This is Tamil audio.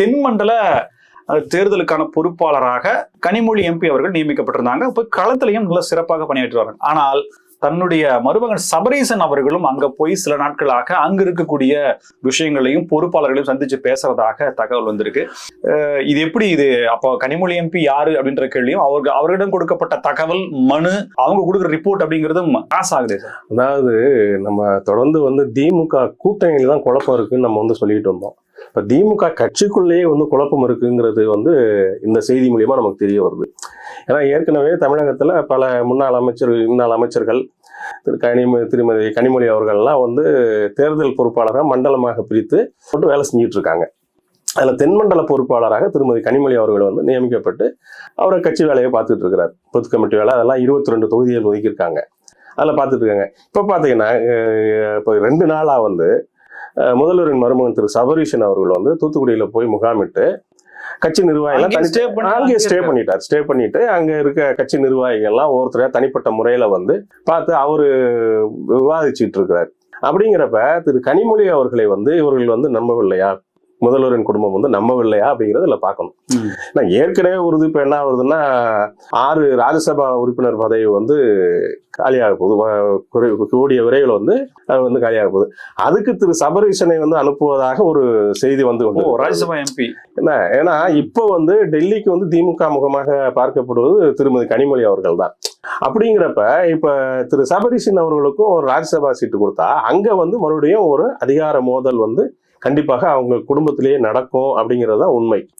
தென்மண்டல தேர்தலுக்கான பொறுப்பாளராக கனிமொழி எம்பி அவர்கள் நியமிக்கப்பட்டிருந்தாங்க. இப்போ களத்திலையும் நல்ல சிறப்பாக பணியாற்றுவார்கள். ஆனால் தன்னுடைய மருமகன் சபரீசன் அவர்களும் அங்க போய் சில நாட்களாக அங்க இருக்கக்கூடிய விஷயங்களையும் பொறுப்பாளர்களையும் சந்திச்சு பேசுறதாக தகவல் வந்திருக்கு. இது எப்படி இது அப்போ கனிமொழி எம்பி யாரு அப்படின்ற கேள்வியும் அவர்களிடம் கொடுக்கப்பட்ட தகவல் மனு அவங்க கொடுக்குற ரிப்போர்ட் அப்படிங்கிறதும் பாஸ் ஆகுது. அதாவது நம்ம தொடர்ந்து திமுக கூட்டணியில தான் குழப்பம் இருக்குன்னு நம்ம சொல்லிட்டு வந்தோம். இப்ப திமுக கட்சிக்குள்ளேயே குழப்பம் இருக்குங்கிறது இந்த செய்தி மூலியமா நமக்கு தெரிய வருது. ஏன்னா ஏற்கனவே தமிழகத்துல பல முன்னாள் அமைச்சர்கள் திருமதி கனிமொழி அவர்கள்லாம் தேர்தல் பொறுப்பாளராக மண்டலமாக பிரித்து போட்டு வேலை செஞ்சுட்டு இருக்காங்க. அதுல தென்மண்டல பொறுப்பாளராக திருமதி கனிமொழி அவர்கள் நியமிக்கப்பட்டு அவரை கட்சி வேலையை பார்த்துட்டு இருக்கிறார். பொது கமிட்டி வேலை அதெல்லாம் 22 தொகுதிகள் ஒதுக்கியிருக்காங்க, அதில் பார்த்துட்டு இருக்காங்க. இப்போ பார்த்தீங்கன்னா இப்போ 2 நாளா முதல்வரின் மருமகன் திரு சபரீசன் அவர்கள் தூத்துக்குடியில போய் முகாமிட்டு கட்சி நிர்வாகிகள் ஸ்டே பண்ணிட்டு அங்க இருக்க கட்சி நிர்வாகிகள்லாம் ஒவ்வொருத்தரையா தனிப்பட்ட முறையில பார்த்து அவரு விவாதிச்சுட்டு இருக்கிறார். அப்படிங்கிறப்ப திரு கனிமொழி அவர்களை இவர்கள் நம்பவில்லையா, முதல்வரின் குடும்பம் நம்பவில்லையா அப்படிங்கறத இதுல பார்க்கணும். ஏற்கனவே இப்ப என்ன வருதுன்னா 6 ராஜ்யசபா உறுப்பினர் பதவி காலியாக போகுது, கூடிய விரைவில் அது காலியாக போகுது. அதுக்கு திரு சபரீசனை அனுப்புவதாக ஒரு செய்தி ராஜ்யசபா எம்பி என்ன, ஏன்னா இப்போ டெல்லிக்கு திமுக முகமாக பார்க்கப்படுவது திருமதி கனிமொழி அவர்கள் தான். அப்படிங்கிறப்ப இப்ப திரு சபரீசன் அவர்களுக்கும் ஒரு ராஜ்யசபா சீட்டு கொடுத்தா அங்க மறுபடியும் ஒரு அதிகார மோதல் கண்டிப்பாக அவங்க குடும்பத்திலேயே நடக்கும் அப்படிங்கிறது தான் உண்மை.